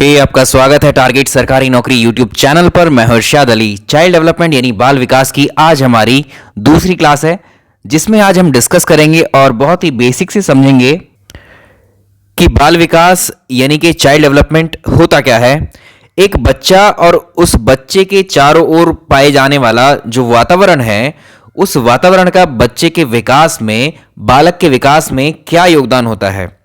आपका स्वागत है टारगेट सरकारी नौकरी यूट्यूब चैनल पर। मैं हर्षाद अली। चाइल्ड डेवलपमेंट यानी बाल विकास की आज हमारी दूसरी क्लास है, जिसमें आज हम डिस्कस करेंगे और बहुत ही बेसिक से समझेंगे कि बाल विकास यानी कि चाइल्ड डेवलपमेंट होता क्या है। एक बच्चा और उस बच्चे के चारों ओर पाए जाने वाला जो वातावरण है, उस वातावरण का बच्चे के विकास में, बालक के विकास में क्या योगदान होता है।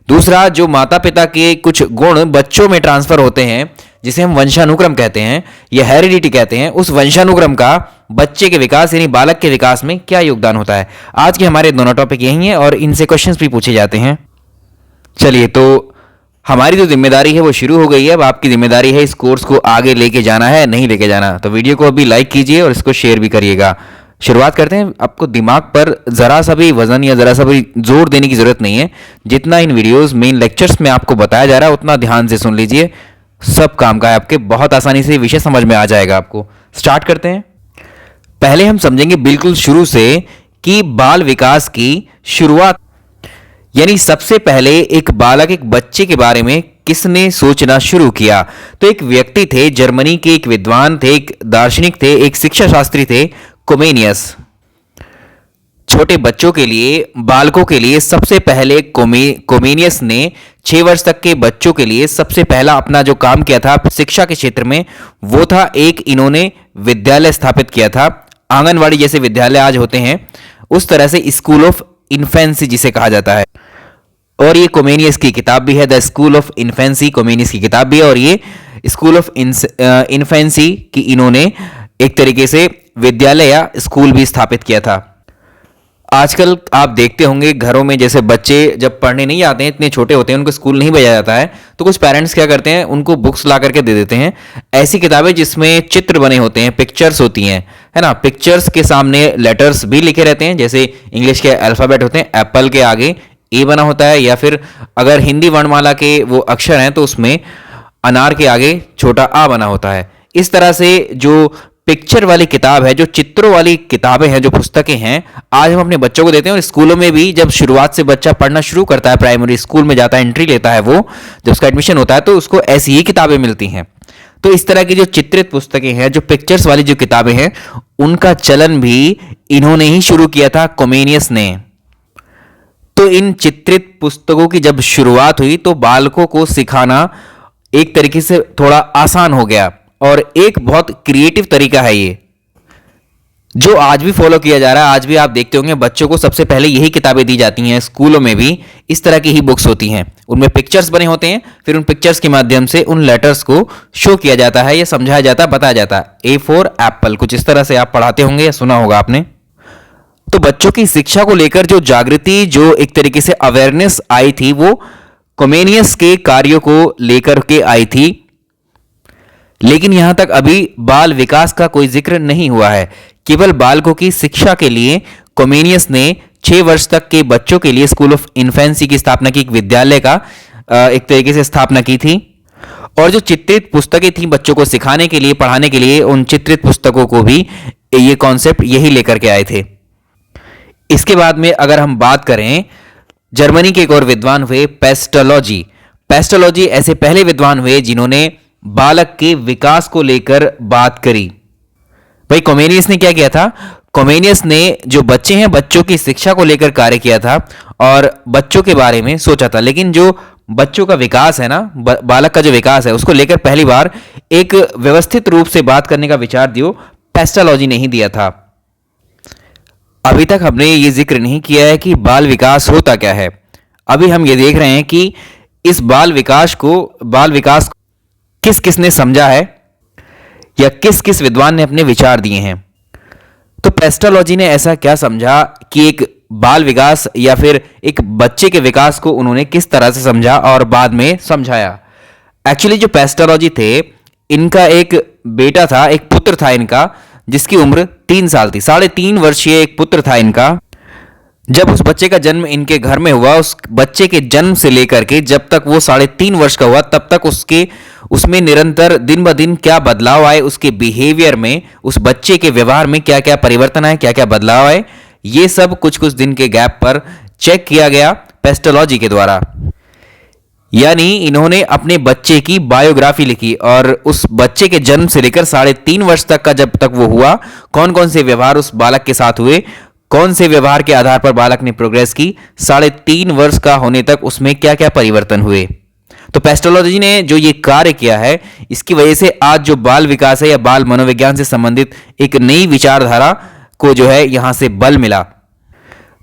दूसरा, जो माता पिता के कुछ गुण बच्चों में ट्रांसफर होते हैं, जिसे हम वंशानुक्रम कहते हैं या हेरिडिटी कहते हैं, उस वंशानुक्रम का बच्चे के विकास यानी बालक के विकास में क्या योगदान होता है। आज के हमारे दोनों टॉपिक यही हैं और इनसे क्वेश्चंस भी पूछे जाते हैं। चलिए, तो हमारी जो जिम्मेदारी है वो शुरू हो गई है। अब आपकी जिम्मेदारी है इस कोर्स को आगे लेके जाना है, नहीं लेके जाना। तो वीडियो को अभी लाइक कीजिए और इसको शेयर भी करिएगा। शुरुआत करते हैं। आपको दिमाग पर ज़रा सा भी वजन या ज़रा सा भी जोर देने की ज़रूरत नहीं है। जितना इन वीडियोस मेन लेक्चर्स में आपको बताया जा रहा है उतना ध्यान से सुन लीजिए। सब काम का है आपके, बहुत आसानी से विषय समझ में आ जाएगा आपको। स्टार्ट करते हैं। पहले हम समझेंगे बिल्कुल शुरू से कि बाल विकास की शुरुआत यानी सबसे पहले एक बालक, एक बच्चे के बारे में किसने सोचना शुरू किया। तो एक व्यक्ति थे, जर्मनी के एक विद्वान थे, एक दार्शनिक थे, एक शिक्षा शास्त्री थे, कोमेनियस। छोटे बच्चों के लिए, बालकों के लिए सबसे पहले कोमेनियस ने 6 वर्ष तक के बच्चों के लिए सबसे पहला अपना जो काम किया था शिक्षा के क्षेत्र में, वो था एक इन्होंने विद्यालय स्थापित किया था। आंगनवाड़ी जैसे विद्यालय आज होते हैं, उस तरह से स्कूल ऑफ इन्फेंसी जिसे कहा जाता है। और ये कोमेनियस की किताब भी है, द स्कूल ऑफ इन्फेंसी, कोमेनियस की किताब भी है। और ये स्कूल ऑफ इन्फेंसी की इन्होंने एक तरीके से विद्यालय या स्कूल भी स्थापित किया था। आजकल आप देखते होंगे घरों में, जैसे बच्चे जब पढ़ने नहीं आते हैं, इतने छोटे होते हैं, उनको स्कूल नहीं भेजा जाता है, तो कुछ पेरेंट्स क्या करते हैं, उनको बुक्स ला करके दे देते हैं, ऐसी किताबें जिसमें चित्र बने होते हैं, पिक्चर्स होती हैं, है ना। पिक्चर्स के सामने लेटर्स भी लिखे रहते हैं, जैसे इंग्लिश के अल्फ़ाबेट होते हैं, एप्पल के आगे ए बना होता है, या फिर अगर हिंदी वर्णमाला के वो अक्षर हैं तो उसमें अनार के आगे छोटा आ बना होता है। इस तरह से जो पिक्चर वाली किताब है, जो चित्रों वाली किताबें हैं, जो पुस्तकें हैं, आज हम अपने बच्चों को देते हैं। और स्कूलों में भी जब शुरुआत से बच्चा पढ़ना शुरू करता है, प्राइमरी स्कूल में जाता है, एंट्री लेता है, वो जब उसका एडमिशन होता है तो उसको ऐसी ही किताबें मिलती हैं। तो इस तरह की जो चित्रित पुस्तकें हैं, जो पिक्चर्स वाली जो किताबें हैं, उनका चलन भी इन्होंने ही शुरू किया था, कोमेनियस ने। तो इन चित्रित पुस्तकों की जब शुरुआत हुई तो बालकों को सिखाना एक तरीके से थोड़ा आसान हो गया। और एक बहुत क्रिएटिव तरीका है ये, जो आज भी फॉलो किया जा रहा है। आज भी आप देखते होंगे बच्चों को सबसे पहले यही किताबें दी जाती हैं। स्कूलों में भी इस तरह की ही बुक्स होती हैं, उनमें पिक्चर्स बने होते हैं, फिर उन पिक्चर्स के माध्यम से उन लेटर्स को शो किया जाता है, या समझाया जाता है, बताया जाता है। ए फॉर एप्पल, कुछ इस तरह से आप पढ़ाते होंगे या सुना होगा आपने। तो बच्चों की शिक्षा को लेकर जो जागृति, जो एक तरीके से अवेयरनेस आई थी, वो कोमेनियस के कार्यों को लेकर के आई थी। लेकिन यहां तक अभी बाल विकास का कोई जिक्र नहीं हुआ है। केवल बालकों की शिक्षा के लिए कोमेनियस ने 6 वर्ष तक के बच्चों के लिए स्कूल ऑफ इन्फेंसी की स्थापना की, एक विद्यालय का एक तरीके से स्थापना की थी। और जो चित्रित पुस्तकें थी बच्चों को सिखाने के लिए, पढ़ाने के लिए, उन चित्रित पुस्तकों को भी ये कॉन्सेप्ट यही लेकर के आए थे। इसके बाद में अगर हम बात करें, जर्मनी के एक और विद्वान हुए पेस्टोलॉजी। पेस्टोलॉजी ऐसे पहले विद्वान हुए जिन्होंने बालक के विकास को लेकर बात करी। भाई, कोमेनियस ने क्या किया था? कोमेनियस ने जो बच्चे हैं, बच्चों की शिक्षा को लेकर कार्य किया था और बच्चों के बारे में सोचा था। लेकिन जो बच्चों का विकास है ना, बालक का जो विकास है, उसको लेकर पहली बार एक व्यवस्थित रूप से बात करने का विचार दियो पेस्टोलॉजी ने ही दिया था। अभी तक हमने ये जिक्र नहीं किया है कि बाल विकास होता क्या है। अभी हम ये देख रहे हैं कि इस बाल विकास किस किस ने समझा है, या किस किस विद्वान ने अपने विचार दिए हैं। तो पेस्टोलॉजी ने ऐसा क्या समझा कि एक बाल विकास या फिर एक बच्चे के विकास को उन्होंने किस तरह से समझा और बाद में समझाया। एक्चुअली जो पेस्टोलॉजी थे, इनका एक बेटा था, एक पुत्र था इनका, जिसकी उम्र 3 साल थी। 3.5 वर्षीय एक पुत्र था इनका। जब उस बच्चे का जन्म इनके घर में हुआ, उस बच्चे के जन्म से लेकर के जब तक वो 3.5 वर्ष का हुआ, तब तक उसमें निरंतर दिन ब दिन क्या बदलाव आए, उसके बिहेवियर में, उस बच्चे के व्यवहार में क्या क्या परिवर्तन आए, क्या क्या बदलाव आए, ये सब कुछ कुछ दिन के गैप पर चेक किया गया पेस्टोलॉजी के द्वारा। यानी इन्होंने अपने बच्चे की बायोग्राफी लिखी और उस बच्चे के जन्म से लेकर 3.5 वर्ष तक का जब तक वो हुआ, कौन कौन से व्यवहार उस बालक के साथ हुए, कौन से व्यवहार के आधार पर बालक ने प्रोग्रेस की, 3.5 वर्ष का होने तक उसमें क्या क्या परिवर्तन हुए। तो पेस्टोलॉजी ने जो ये कार्य किया है, इसकी वजह से आज जो बाल विकास है या बाल मनोविज्ञान से संबंधित एक नई विचारधारा को जो है यहां से बल मिला।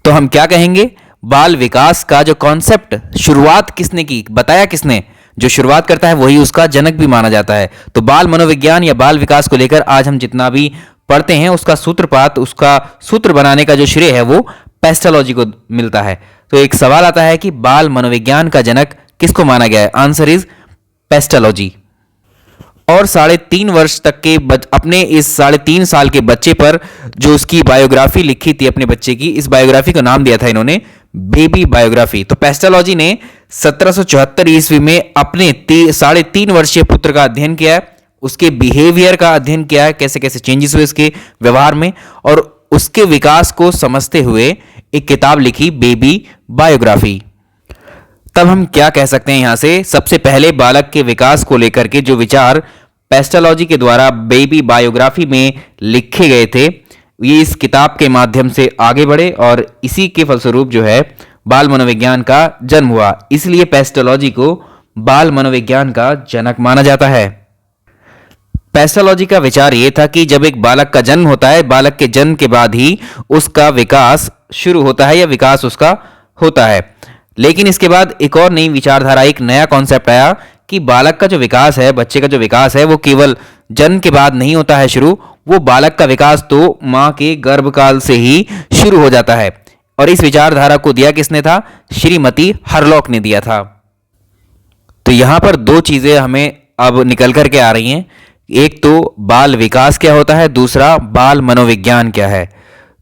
तो हम क्या कहेंगे, बाल विकास का जो कॉन्सेप्ट शुरुआत किसने की, बताया किसने, जो शुरुआत करता है वही उसका जनक भी माना जाता है। तो बाल मनोविज्ञान या बाल विकास को लेकर आज हम जितना भी पढ़ते हैं उसका सूत्रपात, उसका सूत्र बनाने का जो श्रेय है वो पेस्टोलॉजी को मिलता है। तो एक सवाल आता है कि बाल मनोविज्ञान का जनक किसको माना गया है, आंसर इज पेस्टोलॉजी। और 3.5 वर्ष तक के अपने इस 3.5 साल के बच्चे पर जो उसकी बायोग्राफी लिखी थी अपने बच्चे की, इस बायोग्राफी का नाम दिया था इन्होंने बेबी बायोग्राफी। तो पेस्टोलॉजी ने 1774 ईस्वी में अपने 3.5 वर्षीय पुत्र का अध्ययन किया है, उसके बिहेवियर का अध्ययन किया है, कैसे कैसे चेंजेस हुए उसके व्यवहार में, और उसके विकास को समझते हुए एक किताब लिखी बेबी बायोग्राफी। तब हम क्या कह सकते हैं यहां से, सबसे पहले बालक के विकास को लेकर के जो विचार पेस्टोलॉजी के द्वारा बेबी बायोग्राफी में लिखे गए थे, ये इस किताब के माध्यम से आगे बढ़े और इसी के फलस्वरूप जो है बाल मनोविज्ञान का जन्म हुआ। इसलिए पेस्टोलॉजी को बाल मनोविज्ञान का जनक माना जाता है। पेस्टोलॉजी का विचार यह था कि जब एक बालक का जन्म होता है, बालक के जन्म के बाद ही उसका विकास शुरू होता है या विकास उसका होता है। लेकिन इसके बाद एक और नई विचारधारा, एक नया कॉन्सेप्ट आया कि बालक का जो विकास है, बच्चे का जो विकास है, वो केवल जन्म के बाद नहीं होता है शुरू, वो बालक का विकास तो मां के गर्भकाल से ही शुरू हो जाता है। और इस विचारधारा को दिया किसने था, श्रीमती हरलॉक ने दिया था। तो यहां पर दो चीजें हमें अब निकल करके आ रही हैं, एक तो बाल विकास क्या होता है, दूसरा बाल मनोविज्ञान क्या है।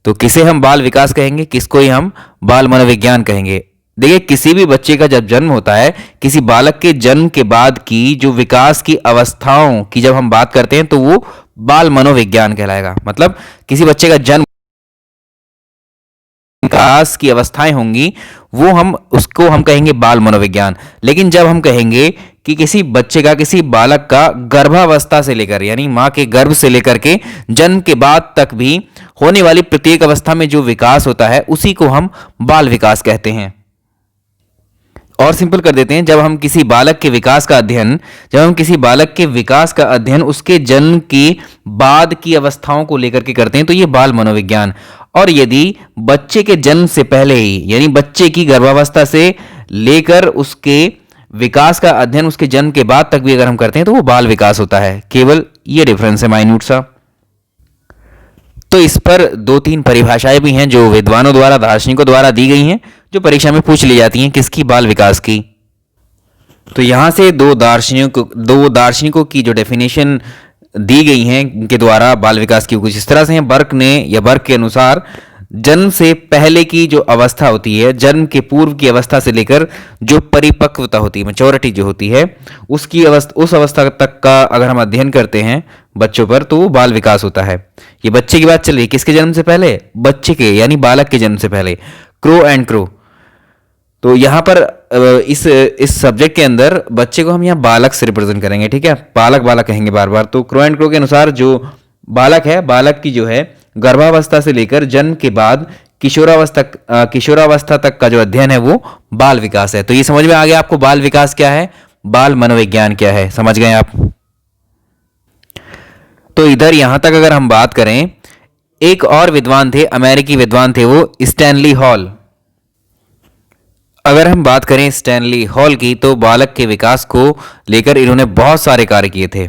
तो किसे हम बाल विकास कहेंगे, किसको ही हम बाल मनोविज्ञान कहेंगे। देखिए, किसी भी बच्चे का जब जन्म होता है, किसी बालक के जन्म के बाद की जो विकास की अवस्थाओं की जब हम बात करते हैं तो वो बाल मनोविज्ञान कहलाएगा। मतलब किसी बच्चे का जन्म, विकास की अवस्थाएं होंगी, वो उसको हम कहेंगे बाल मनोविज्ञान। लेकिन जब हम कहेंगे कि किसी बच्चे का, किसी बालक का गर्भावस्था से लेकर, यानी मां के गर्भ से लेकर के जन्म के बाद तक भी होने वाली प्रत्येक अवस्था में जो विकास होता है, उसी को हम बाल विकास कहते हैं। और सिंपल कर देते हैं, जब हम किसी बालक के विकास का अध्ययन उसके जन्म के बाद की अवस्थाओं को लेकर के करते हैं तो ये बाल मनोविज्ञान। और यदि बच्चे के जन्म से पहले ही, यानी बच्चे की गर्भावस्था से लेकर उसके विकास का अध्ययन उसके जन्म के बाद तक भी अगर हम करते हैं तो वो बाल विकास होता है। केवल ये डिफरेंस है माइन्यूट सा। तो इस पर 2-3 परिभाषाएं भी हैं जो विद्वानों द्वारा, दार्शनिकों द्वारा दी गई हैं, जो परीक्षा में पूछ ली जाती हैं, किसकी, बाल विकास की। तो यहां से दो दार्शनिकों की जो डेफिनेशन दी गई हैं उनके द्वारा बाल विकास की कुछ इस तरह से हैं। बर्क के अनुसार जन्म से पहले की जो अवस्था होती है, जन्म के पूर्व की अवस्था से लेकर जो परिपक्वता होती है, मैच्योरिटी जो होती है, उस अवस्था तक का अगर हम अध्ययन करते हैं बच्चों पर तो वो बाल विकास होता है। ये बच्चे की बात चल रही है, किसके जन्म से पहले, बच्चे के यानी बालक के जन्म से पहले। Crow and crow. तो यहाँ पर इस सब्जेक्ट के अंदर बच्चे को हम यहाँ बालक से रिप्रेजेंट करेंगे, ठीक है, बालक कहेंगे बार बार। तो क्रो एंड क्रो के अनुसार जो बालक है, बालक की जो है गर्भावस्था से लेकर जन्म के बाद किशोरावस्था तक का जो अध्ययन है वो बाल विकास है। तो ये समझ में आ गया आपको बाल विकास क्या है, बाल मनोविज्ञान क्या है, समझ गए आप। तो इधर यहां तक अगर हम बात करें, एक और विद्वान थे, अमेरिकी विद्वान थे, वो स्टैनली हॉल। अगर हम बात करें स्टैनली हॉल की, तो बालक के विकास को लेकर इन्होंने बहुत सारे कार्य किए थे।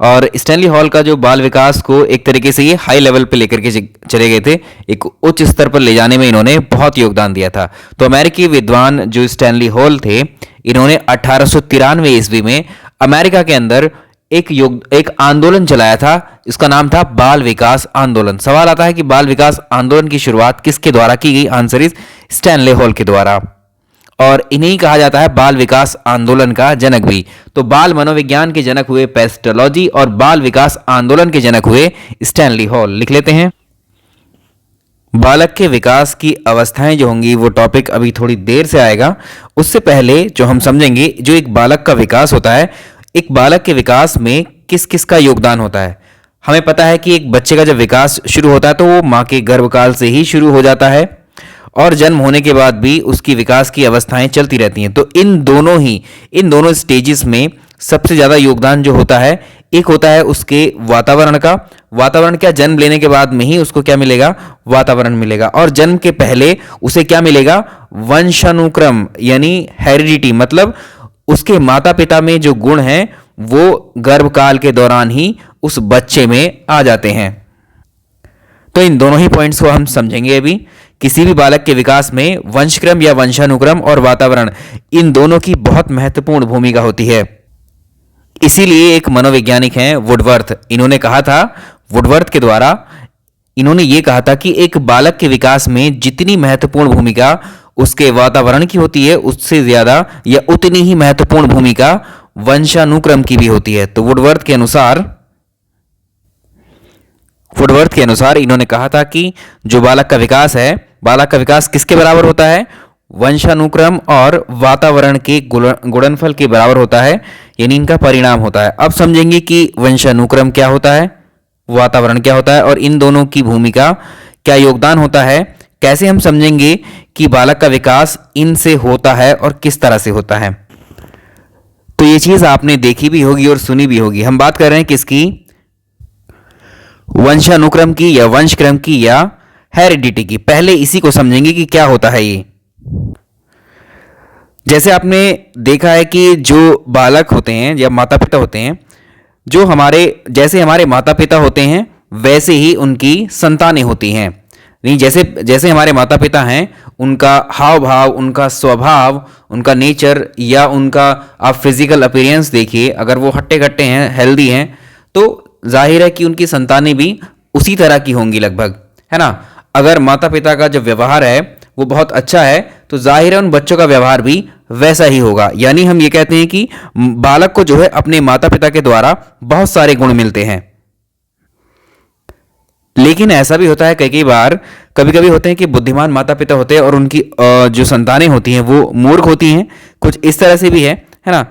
और स्टैनली हॉल का जो बाल विकास को एक तरीके से ये हाई लेवल पे लेकर के चले गए थे, एक उच्च स्तर पर ले जाने में इन्होंने बहुत योगदान दिया था। तो अमेरिकी विद्वान जो स्टैनली हॉल थे, इन्होंने 1893 ईस्वी में अमेरिका के अंदर एक आंदोलन चलाया था, इसका नाम था बाल विकास आंदोलन। सवाल आता है कि बाल विकास आंदोलन की शुरुआत किसके द्वारा की गई, आंसर इज स्टैनली हॉल के द्वारा। और इन्हें कहा जाता है बाल विकास आंदोलन का जनक भी। तो बाल मनोविज्ञान के जनक हुए पेस्टोलॉजी और बाल विकास आंदोलन के जनक हुए स्टैनली हॉल। लिख लेते हैं। बालक के विकास की अवस्थाएं जो होंगी वो टॉपिक अभी थोड़ी देर से आएगा। उससे पहले जो हम समझेंगे जो एक बालक का विकास होता है, एक बालक के विकास में किस किस का योगदान होता है। हमें पता है कि एक बच्चे का जब विकास शुरू होता है तो वो माँ के गर्भकाल से ही शुरू हो जाता है और जन्म होने के बाद भी उसकी विकास की अवस्थाएं चलती रहती हैं। तो इन दोनों स्टेजेस में सबसे ज़्यादा योगदान जो होता है, एक होता है उसके वातावरण का। वातावरण क्या, जन्म लेने के बाद में ही उसको क्या मिलेगा, वातावरण मिलेगा। और जन्म के पहले उसे क्या मिलेगा, वंशानुक्रम यानी हेरिडिटी, मतलब उसके माता पिता में जो गुण हैं वो गर्भकाल के दौरान ही उस बच्चे में आ जाते हैं। तो इन दोनों ही पॉइंट्स को हम समझेंगे अभी। किसी भी बालक के विकास में वंशक्रम या वंशानुक्रम और वातावरण, इन दोनों की बहुत महत्वपूर्ण भूमिका होती है। इसीलिए एक मनोवैज्ञानिक हैं वुडवर्थ, इन्होंने कहा था, वुडवर्थ के द्वारा इन्होंने ये कहा था कि एक बालक के विकास में जितनी महत्वपूर्ण भूमिका उसके वातावरण की होती है, उससे ज्यादा या उतनी ही महत्वपूर्ण भूमिका वंशानुक्रम की भी होती है। तो वुडवर्थ के अनुसार इन्होंने कहा था कि जो बालक का विकास है, बालक का विकास किसके बराबर होता है, वंशानुक्रम और वातावरण के गुणनफल के बराबर होता है, यानी इनका परिणाम होता है। अब समझेंगे कि वंशानुक्रम क्या होता है, वातावरण क्या होता है और इन दोनों की भूमिका क्या योगदान होता है। कैसे हम समझेंगे कि बालक का विकास इनसे होता है और किस तरह से होता है। तो ये चीज आपने देखी भी होगी और सुनी भी होगी। हम बात कर रहे हैं किसकी, वंशानुक्रम की या वंशक्रम की या हेरिडिटी की। पहले इसी को समझेंगे कि क्या होता है ये। जैसे आपने देखा है कि जो बालक होते हैं या माता पिता होते हैं, जो जैसे हमारे माता पिता होते हैं वैसे ही उनकी संतानें होती हैं। नहीं, जैसे जैसे हमारे माता पिता हैं, उनका हाव भाव, उनका स्वभाव, उनका नेचर या उनका आप फिजिकल अपीयरेंस देखिए, अगर वो हट्टे कट्टे हैं, हेल्दी हैं, तो जाहिर है कि उनकी संतानें भी उसी तरह की होंगी लगभग, है ना। अगर माता पिता का जो व्यवहार है वो बहुत अच्छा है तो जाहिर है उन बच्चों का व्यवहार भी वैसा ही होगा। यानी हम ये कहते हैं कि बालक को जो है अपने माता पिता के द्वारा बहुत सारे गुण मिलते हैं। लेकिन ऐसा भी होता है कई बार, कभी कभी होते हैं कि बुद्धिमान माता पिता होते हैं और उनकी जो संतानें होती हैं वो मूर्ख होती हैं। कुछ इस तरह से भी है ना।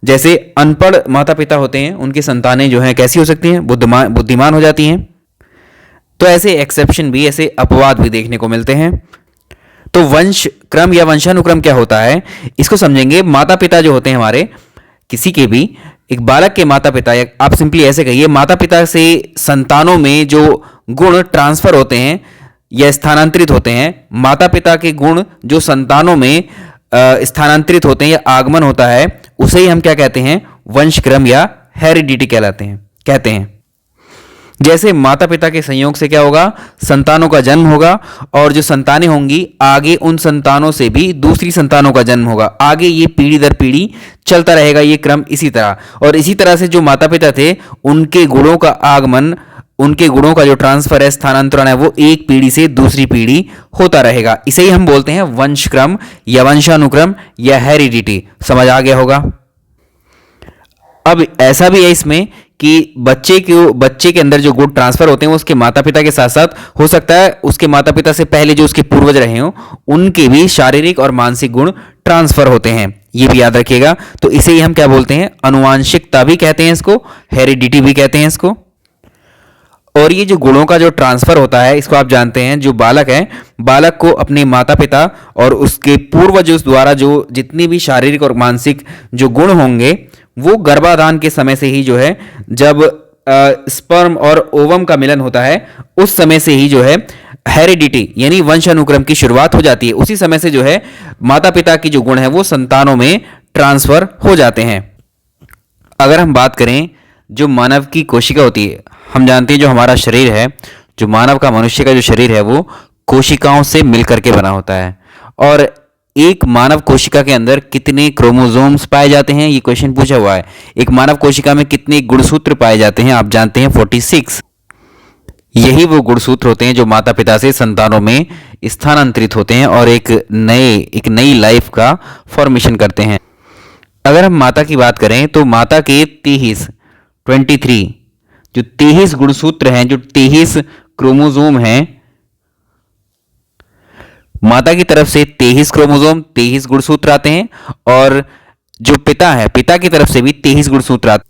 जैसे अनपढ़ माता पिता होते हैं, उनकी संतानें जो हैं कैसी हो सकती हैं, बुद्धिमान हो जाती हैं। तो ऐसे एक्सेप्शन भी, ऐसे अपवाद भी देखने को मिलते हैं। तो वंश क्रम या वंशानुक्रम क्या होता है, इसको समझेंगे। माता पिता जो होते हैं हमारे, किसी के भी, एक बालक के माता पिता, या आप सिंपली ऐसे कहिए, माता पिता से संतानों में जो गुण ट्रांसफर होते हैं या स्थानांतरित होते हैं, माता पिता के गुण जो संतानों में स्थानांतरित होते हैं या आगमन होता है, उसे ही हम क्या कहते हैं, वंशक्रम या हेरिडिटी कहते हैं। जैसे माता पिता के संयोग से क्या होगा, संतानों का जन्म होगा और जो संतानें होंगी आगे उन संतानों से भी दूसरी संतानों का जन्म होगा। आगे ये पीढ़ी दर पीढ़ी चलता रहेगा ये क्रम इसी तरह। और इसी तरह से जो माता पिता थे उनके गुणों का आगमन, उनके गुणों का जो ट्रांसफर है, स्थानांतरण है, वो एक पीढ़ी से दूसरी पीढ़ी होता रहेगा। इसे ही हम बोलते हैं वंशक्रम या वंशानुक्रम या हेरिडिटी। समझ आ गया होगा। अब ऐसा भी है इसमें कि बच्चे के अंदर जो गुण ट्रांसफर होते हैं वो उसके माता पिता के साथ साथ हो सकता है उसके माता पिता से पहले जो उसके पूर्वज रहे हों उनके भी शारीरिक और मानसिक गुण ट्रांसफर होते हैं, ये भी याद रखिएगा। तो इसे ही हम क्या बोलते हैं, अनुवांशिकता भी कहते हैं इसको, हेरिडिटी भी कहते हैं इसको। और ये जो गुणों का जो ट्रांसफर होता है, इसको आप जानते हैं, जो बालक है, बालक को अपने माता पिता और उसके पूर्वजों द्वारा जो जितनी भी शारीरिक और मानसिक जो गुण होंगे वो गर्भाधान के समय से ही जो है, जब स्पर्म और ओवम का मिलन होता है उस समय से ही जो है हेरिडिटी यानी वंशानुक्रम की शुरुआत हो जाती है। उसी समय से जो है माता पिता की जो गुण है वो संतानों में ट्रांसफर हो जाते हैं। अगर हम बात करें जो मानव की कोशिका होती है, हम जानते हैं जो हमारा शरीर है, जो मानव का, मनुष्य का जो शरीर है वो कोशिकाओं से मिलकर के बना होता है। और एक मानव कोशिका के अंदर कितने क्रोमोसोम्स पाए जाते हैं, ये क्वेश्चन पूछा हुआ है। एक मानव कोशिका में कितने गुणसूत्र पाए जाते हैं, आप जानते हैं 46। यही वो गुणसूत्र होते हैं जो माता पिता से संतानों में स्थानांतरित होते हैं और एक नई लाइफ का फॉर्मेशन करते हैं। अगर हम माता की बात करें तो माता के 23 जो 23 गुणसूत्र हैं, जो 23 क्रोमोसोम हैं, माता की तरफ से 23 क्रोमोसोम 23 गुणसूत्र आते हैं, और जो पिता है पिता की तरफ से भी 23 गुणसूत्र आते हैं।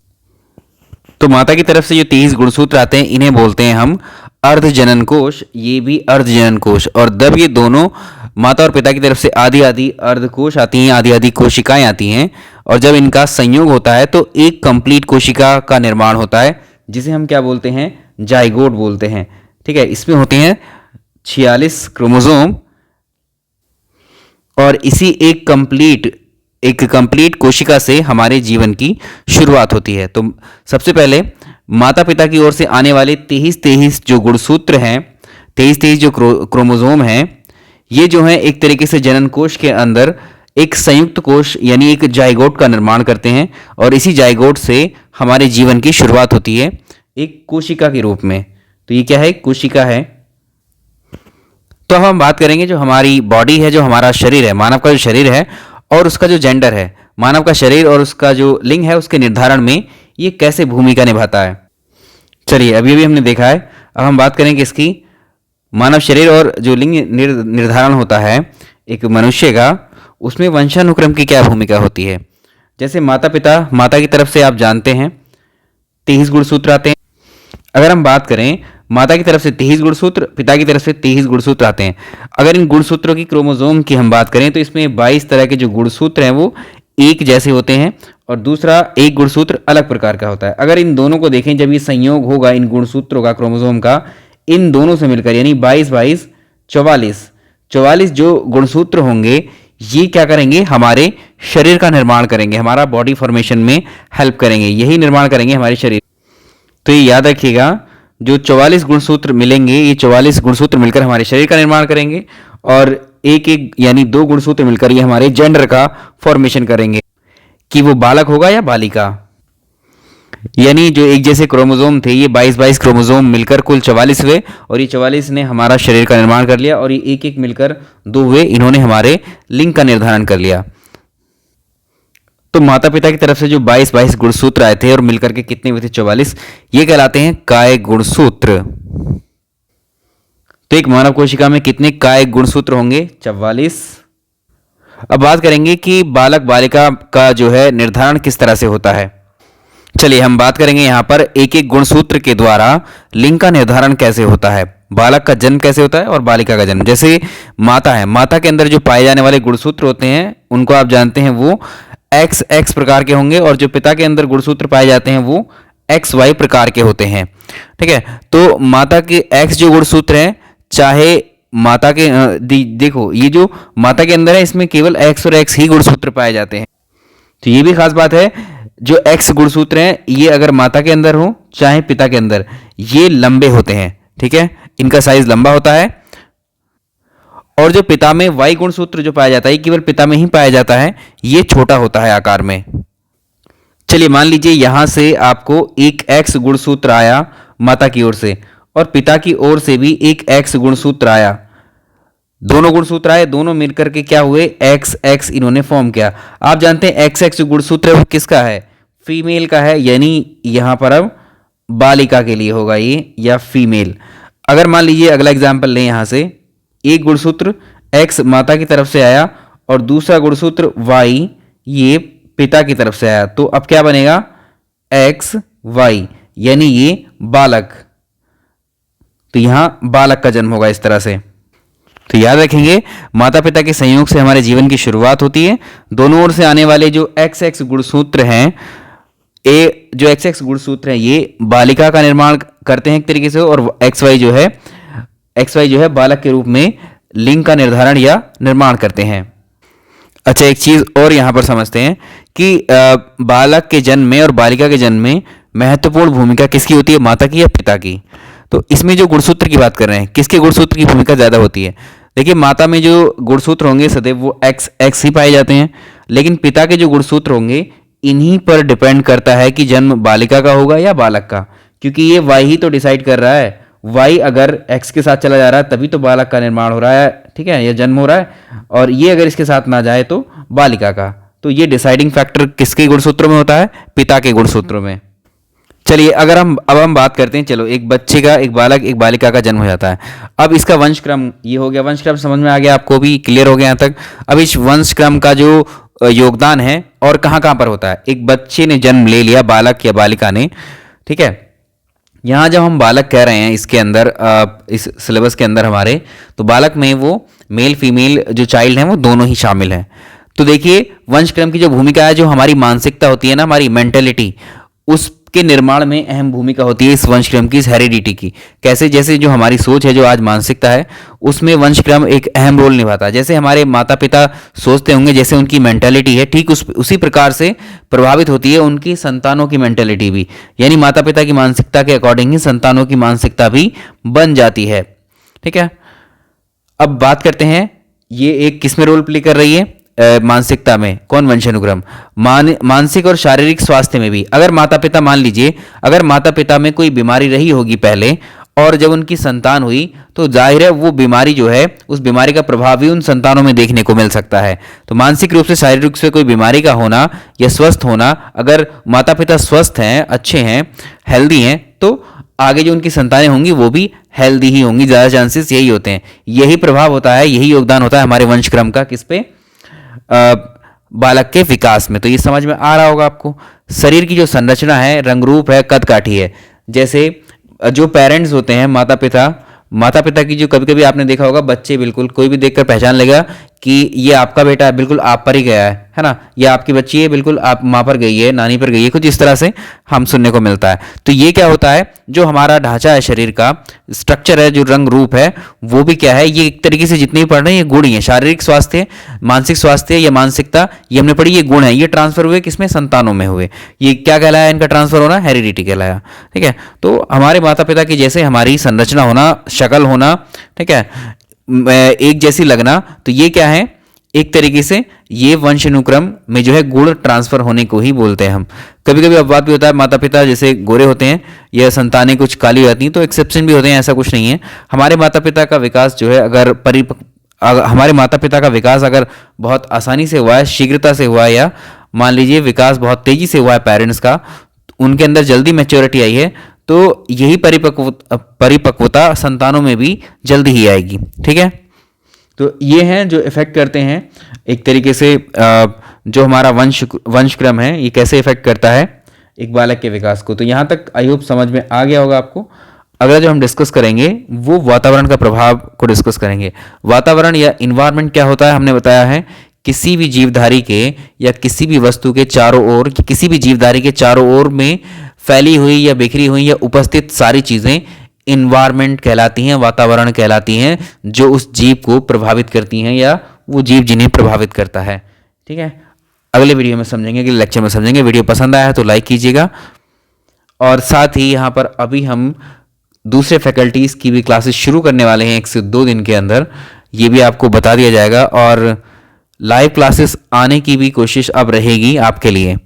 तो माता की तरफ से जो 23 गुणसूत्र आते हैं इन्हें बोलते हैं हम अर्धजनन कोश, ये भी अर्धजनन कोश। और जब ये दोनों माता और पिता की तरफ से आधी आधी अर्धकोश आती हैं, आधी आधी कोशिकाएं आती हैं, और जब इनका संयोग होता है तो एक कंप्लीट कोशिका का निर्माण होता है, जिसे हम क्या बोलते हैं, जाइगोट बोलते हैं। ठीक है, इसमें होते हैं 46 क्रोमोसोम, और इसी एक कंप्लीट कोशिका से हमारे जीवन की शुरुआत होती है। तो सबसे पहले माता पिता की ओर से आने वाले 23 जो गुणसूत्र हैं, 23 जो क्रोमोसोम हैं, ये जो है एक तरीके से जनन कोश के अंदर एक संयुक्त कोश यानी एक जाइगोट का निर्माण करते हैं, और इसी जाइगोट से हमारे जीवन की शुरुआत होती है एक कोशिका के रूप में। तो ये क्या है, कोशिका है। तो अब हम बात करेंगे जो हमारी बॉडी है, जो हमारा शरीर है, मानव का जो शरीर है और उसका जो जेंडर है, मानव का शरीर और उसका जो लिंग है, उसके निर्धारण में ये कैसे भूमिका निभाता है। चलिए, अभी अभी हमने देखा है, अब हम बात करेंगे इसकी। मानव शरीर और जो लिंग निर्धारण होता है एक मनुष्य का, उसमें वंशानुक्रम की क्या भूमिका होती है। जैसे माता की तरफ से आप जानते हैं 23 गुणसूत्र आते हैं। अगर हम बात करें माता की तरफ से 23 गुणसूत्र, पिता की तरफ से 23 गुणसूत्र आते हैं। अगर इन गुणसूत्रों की क्रोमोसोम की हम बात करें तो इसमें 22 तरह के जो गुणसूत्र हैं वो एक जैसे होते हैं, और दूसरा एक गुणसूत्र अलग प्रकार का होता है। अगर इन दोनों को देखें, जब ये संयोग होगा इन गुणसूत्रों का, क्रोमोसोम का, इन दोनों से मिलकर, यानी 22 44 जो गुणसूत्र होंगे, ये क्या करेंगे, हमारे शरीर का निर्माण करेंगे, हमारा बॉडी फॉर्मेशन में हेल्प करेंगे, यही निर्माण करेंगे हमारे शरीर। तो ये याद रखिएगा, जो 44 गुणसूत्र मिलेंगे, ये 44 गुणसूत्र मिलकर हमारे शरीर का निर्माण करेंगे, और एक एक यानी 2 गुणसूत्र मिलकर ये हमारे जेंडर का फॉर्मेशन करेंगे कि वो बालक होगा या बालिका। यानी जो एक जैसे क्रोमोसोम थे, ये 22 क्रोमोसोम मिलकर कुल 44 हुए, और ये 44 ने हमारा शरीर का निर्माण कर लिया, और ये एक एक मिलकर 2 हुए, इन्होंने हमारे लिंग का निर्धारण कर लिया। तो माता पिता की तरफ से जो 22 गुणसूत्र आए थे और मिलकर के कितने हुए थे, 44, ये कहलाते हैं काय गुणसूत्र। तो एक मानव कोशिका में कितने काय गुणसूत्र होंगे, 44। अब बात करेंगे कि बालक बालिका का जो है निर्धारण किस तरह से होता है। चलिए, हम बात करेंगे यहां पर एक एक गुणसूत्र के द्वारा लिंग का निर्धारण कैसे होता है, बालक का जन्म कैसे होता है और बालिका का जन्म। जैसे माता है, माता के अंदर जो पाए जाने वाले गुणसूत्र होते हैं उनको आप जानते हैं, वो XX प्रकार के होंगे, और जो पिता के अंदर गुणसूत्र पाए जाते हैं वो XY प्रकार के होते हैं। ठीक है, तो माता के X जो गुणसूत्र हैं, चाहे माता के देखो, ये जो माता के अंदर है इसमें केवल X और X ही गुणसूत्र पाए जाते हैं। तो ये भी खास बात है, जो X गुणसूत्र हैं ये अगर माता के अंदर हो चाहे पिता के अंदर, ये लंबे होते हैं। ठीक है, इनका साइज लंबा होता है। और जो पिता में Y गुणसूत्र जो पाया जाता है, केवल पिता में ही पाया जाता है, ये छोटा होता है आकार में। चलिए, मान लीजिए यहां से आपको एक X गुणसूत्र आया माता की ओर से, और पिता की ओर से भी एक X गुणसूत्र आया। दोनों गुणसूत्र आए, दोनों मिलकर के क्या हुए, XX इन्होंने फॉर्म किया। आप जानते हैं XX गुणसूत्र वो किसका है, फीमेल का है, यानी यहां पर अब बालिका के लिए होगा ये, या फीमेल। अगर मान लीजिए अगला एग्जाम्पल लें, यहां से एक गुणसूत्र X माता की तरफ से आया और दूसरा गुणसूत्र Y ये पिता की तरफ से आया, तो अब क्या बनेगा, XY, यानी ये बालक। तो यहां बालक का जन्म होगा इस तरह से। तो याद रखेंगे, माता पिता के संयोग से हमारे जीवन की शुरुआत होती है। दोनों ओर से आने वाले जो XX गुणसूत्र हैं, जो XX गुणसूत्र हैं, ये बालिका का निर्माण करते हैं एक तरीके से, और XY जो है बालक के रूप में लिंग का निर्धारण या निर्माण करते हैं। अच्छा, एक चीज और यहां पर समझते हैं कि बालक के जन्म में और बालिका के जन्म में महत्वपूर्ण भूमिका किसकी होती है, माता की या पिता की। तो इसमें जो गुणसूत्र की बात कर रहे हैं, किसके गुणसूत्र की भूमिका ज्यादा होती है। देखिए, माता में जो गुणसूत्र होंगे सदैव वो XX ही पाए जाते हैं, लेकिन पिता के जो गुणसूत्र होंगे इन्हीं पर डिपेंड करता है कि जन्म बालिका का होगा या बालक का, क्योंकि ये Y ही तो डिसाइड कर रहा है। Y अगर X के साथ चला जा रहा है तभी तो बालक का निर्माण हो रहा है, ठीक है, या जन्म हो रहा है, और ये अगर इसके साथ ना जाए तो बालिका का। तो ये डिसाइडिंग फैक्टर किसके गुणसूत्रों में होता है, पिता के गुणसूत्रों में। चलिए अगर हम बात करते हैं, चलो एक बच्चे का, एक बालक एक बालिका का जन्म हो जाता है। अब इसका वंशक्रम ये हो गया, वंशक्रम समझ में आ गया, आपको भी क्लियर हो गया यहाँ तक। अब इस वंशक्रम का जो योगदान है और कहाँ कहाँ पर होता है, एक बच्चे ने जन्म ले लिया, बालक या बालिका ने, ठीक है। यहाँ जब हम बालक कह रहे हैं इसके अंदर, इस सिलेबस के अंदर हमारे, तो बालक में वो मेल फीमेल जो चाइल्ड हैं वो दोनों ही शामिल हैं। तो देखिए वंशक्रम की जो भूमिका है, जो हमारी मानसिकता होती है ना, हमारी मेंटेलिटी, उसके निर्माण में अहम भूमिका होती है इस वंशक्रम की, इस हेरिडिटी की। कैसे, जैसे जो हमारी सोच है, जो आज मानसिकता है, उसमें वंशक्रम एक अहम रोल निभाता है। जैसे हमारे माता पिता सोचते होंगे, जैसे उनकी मेंटेलिटी है, ठीक उसी प्रकार से प्रभावित होती है उनकी संतानों की मेंटेलिटी भी। यानी माता पिता की मानसिकता के अकॉर्डिंग ही संतानों की मानसिकता भी बन जाती है, ठीक है। अब बात करते हैं, ये एक किस में रोल प्ले कर रही है, मानसिकता में, कौन, वंशानुक्रम। मानसिक और शारीरिक स्वास्थ्य में भी, अगर माता पिता, मान लीजिए अगर माता पिता में कोई बीमारी रही होगी पहले, और जब उनकी संतान हुई, तो जाहिर है वो बीमारी जो है, उस बीमारी का प्रभाव भी उन संतानों में देखने को मिल सकता है। तो मानसिक रूप से, शारीरिक रूप से कोई बीमारी का होना या स्वस्थ होना, अगर माता पिता स्वस्थ हैं, अच्छे हैं, हेल्दी हैं, तो आगे जो उनकी संतानें होंगी वो भी हेल्दी ही होंगी, ज़्यादा चांसेस यही होते हैं। यही प्रभाव होता है, यही योगदान होता है हमारे वंशक्रम का, किस पे, बालक के विकास में। तो ये समझ में आ रहा होगा आपको। शरीर की जो संरचना है, रंग रूप है, कद काठी है, जैसे जो पेरेंट्स होते हैं, माता पिता की जो, कभी कभी आपने देखा होगा बच्चे बिल्कुल कोई भी देखकर पहचान लेगा कि ये आपका बेटा है, बिल्कुल आप पर ही गया है ना, ये आपकी बच्ची है, बिल्कुल आप माँ पर गई है, नानी पर गई है, कुछ इस तरह से हम सुनने को मिलता है। तो ये क्या होता है, जो हमारा ढांचा है, शरीर का स्ट्रक्चर है, जो रंग रूप है, वो भी क्या है, ये एक तरीके से जितने भी पढ़ रहे हैं ये गुण ही है। शारीरिक स्वास्थ्य, मानसिक स्वास्थ्य या मानसिकता, ये हमने पढ़ी, ये गुण है, ये ट्रांसफर हुए किसमें, संतानों में हुए। ये क्या कहलाया, इनका ट्रांसफर होना, हेरिडिटी कहलाया, ठीक है। तो हमारे माता पिता की जैसे हमारी संरचना होना, शक्ल होना, ठीक है, एक जैसी लगना, तो ये क्या है, एक तरीके से ये वंशानुक्रम में जो है गुण ट्रांसफर होने को ही बोलते हैं हम। कभी कभी अपवाद भी होता है, माता पिता जैसे गोरे होते हैं या संतानें कुछ काली हो जाती हैं, तो एक्सेप्शन भी होते हैं, ऐसा कुछ नहीं है। हमारे माता पिता का विकास जो है, हमारे माता पिता का विकास अगर बहुत आसानी से हुआ है, शीघ्रता से हुआ है, या मान लीजिए विकास बहुत तेजी से हुआ है पेरेंट्स का, उनके अंदर जल्दी मैच्योरिटी आई है, तो यही परिपक्वता संतानों में भी जल्दी ही आएगी, ठीक है। तो ये हैं जो इफेक्ट करते हैं एक तरीके से, जो हमारा वंशक्रम है, ये कैसे इफेक्ट करता है एक बालक के विकास को। तो यहाँ तक आई होप समझ में आ गया होगा आपको। अगला जो हम डिस्कस करेंगे वो वातावरण का प्रभाव को डिस्कस करेंगे। वातावरण या इन्वायरमेंट क्या होता है, हमने बताया है, किसी भी जीवधारी के या किसी भी वस्तु के चारों ओर, किसी भी जीवधारी के चारों ओर में फैली हुई या बिखरी हुई या उपस्थित सारी चीज़ें इन्वायरमेंट कहलाती हैं, वातावरण कहलाती हैं, जो उस जीव को प्रभावित करती हैं या वो जीव जिन्हें प्रभावित करता है, ठीक है। अगले वीडियो में समझेंगे, कि लेक्चर में समझेंगे। वीडियो पसंद आया है तो लाइक कीजिएगा, और साथ ही यहाँ पर अभी हम दूसरे फैकल्टीज़ की भी क्लासेस शुरू करने वाले हैं 1 से 2 दिन के अंदर, ये भी आपको बता दिया जाएगा, और लाइव क्लासेस आने की भी कोशिश अब रहेगी आपके लिए।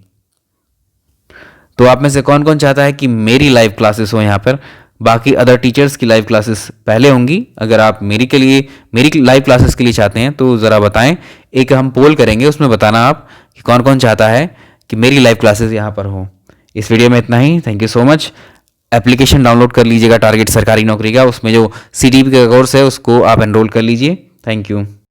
तो आप में से कौन कौन चाहता है कि मेरी लाइव क्लासेस हो यहाँ पर, बाकी अदर टीचर्स की लाइव क्लासेस पहले होंगी। अगर आप मेरी लाइव क्लासेस के लिए चाहते हैं तो ज़रा बताएं, एक हम पोल करेंगे, उसमें बताना आप कि कौन कौन चाहता है कि मेरी लाइव क्लासेस यहाँ पर हो। इस वीडियो में इतना ही, thank you so much. Application download कर लीजिएगा टारगेट सरकारी नौकरी का, उसमें जो CTP का कोर्स है उसको आप एनरोल कर लीजिए। Thank you.